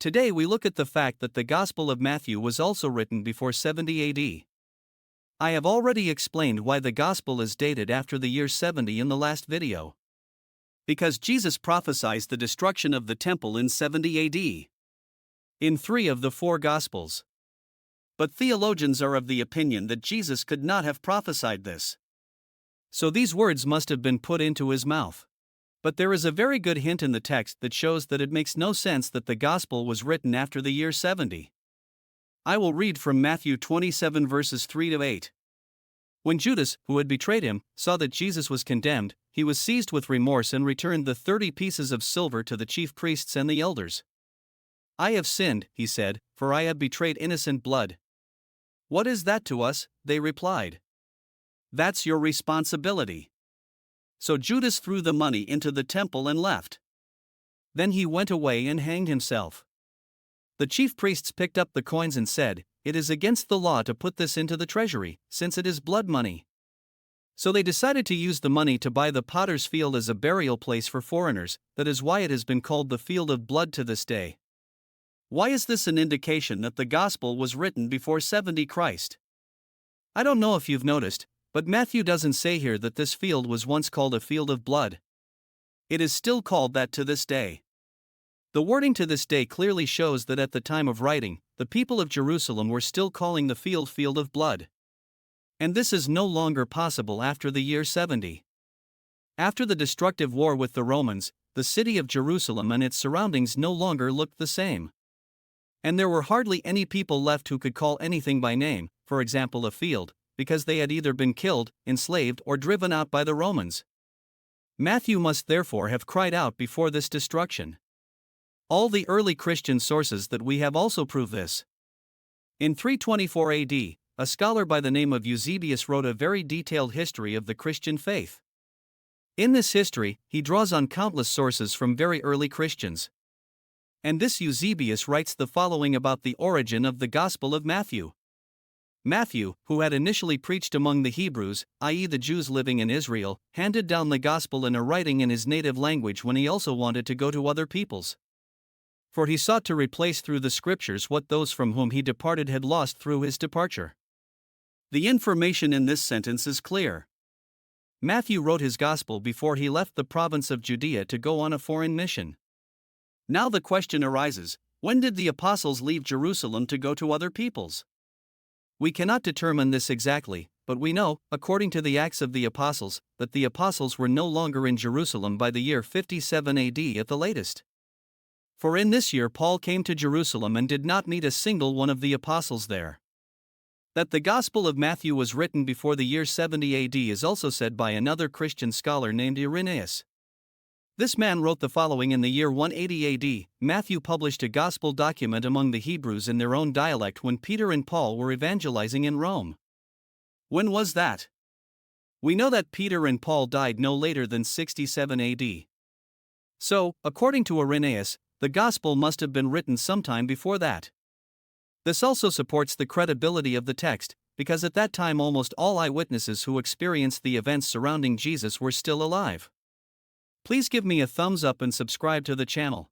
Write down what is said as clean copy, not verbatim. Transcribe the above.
Today we look at the fact that the Gospel of Matthew was also written before 70 AD. I have already explained why the Gospel is dated after the year 70 in the last video. Because Jesus prophesied the destruction of the temple in 70 AD. In 3 of the 4 Gospels. But theologians are of the opinion that Jesus could not have prophesied this. So these words must have been put into his mouth. But there is a very good hint in the text that shows that it makes no sense that the Gospel was written after the year 70. I will read from Matthew 27 verses 3 to 8. When Judas, who had betrayed him, saw that Jesus was condemned, he was seized with remorse and returned the 30 pieces of silver to the chief priests and the elders. I have sinned, he said, for I have betrayed innocent blood. What is that to us? They replied. That's your responsibility. So Judas threw the money into the temple and left. Then he went away and hanged himself. The chief priests picked up the coins and said, "It is against the law to put this into the treasury, since it is blood money." So they decided to use the money to buy the potter's field as a burial place for foreigners. That is why it has been called the field of blood to this day. Why is this an indication that the Gospel was written before 70 Christ? I don't know if you've noticed, but Matthew doesn't say here that this field was once called a field of blood. It is still called that to this day. The wording "to this day" clearly shows that at the time of writing, the people of Jerusalem were still calling the field of blood. And this is no longer possible after the year 70. After the destructive war with the Romans, the city of Jerusalem and its surroundings no longer looked the same. And there were hardly any people left who could call anything by name, for example a field, because they had either been killed, enslaved, or driven out by the Romans. Matthew must therefore have cried out before this destruction. All the early Christian sources that we have also prove this. In 324 AD, a scholar by the name of Eusebius wrote a very detailed history of the Christian faith. In this history, he draws on countless sources from very early Christians. And this Eusebius writes the following about the origin of the Gospel of Matthew. Matthew, who had initially preached among the Hebrews, i.e. the Jews living in Israel, handed down the Gospel in a writing in his native language when he also wanted to go to other peoples. For he sought to replace through the Scriptures what those from whom he departed had lost through his departure. The information in this sentence is clear. Matthew wrote his Gospel before he left the province of Judea to go on a foreign mission. Now the question arises, when did the apostles leave Jerusalem to go to other peoples? We cannot determine this exactly, but we know, according to the Acts of the Apostles, that the apostles were no longer in Jerusalem by the year 57 AD at the latest. For in this year Paul came to Jerusalem and did not meet a single one of the apostles there. That the Gospel of Matthew was written before the year 70 AD is also said by another Christian scholar named Irenaeus. This man wrote the following in the year 180 AD, Matthew published a gospel document among the Hebrews in their own dialect when Peter and Paul were evangelizing in Rome. When was that? We know that Peter and Paul died no later than 67 AD. So, according to Irenaeus, the gospel must have been written sometime before that. This also supports the credibility of the text, because at that time almost all eyewitnesses who experienced the events surrounding Jesus were still alive. Please give me a thumbs up and subscribe to the channel.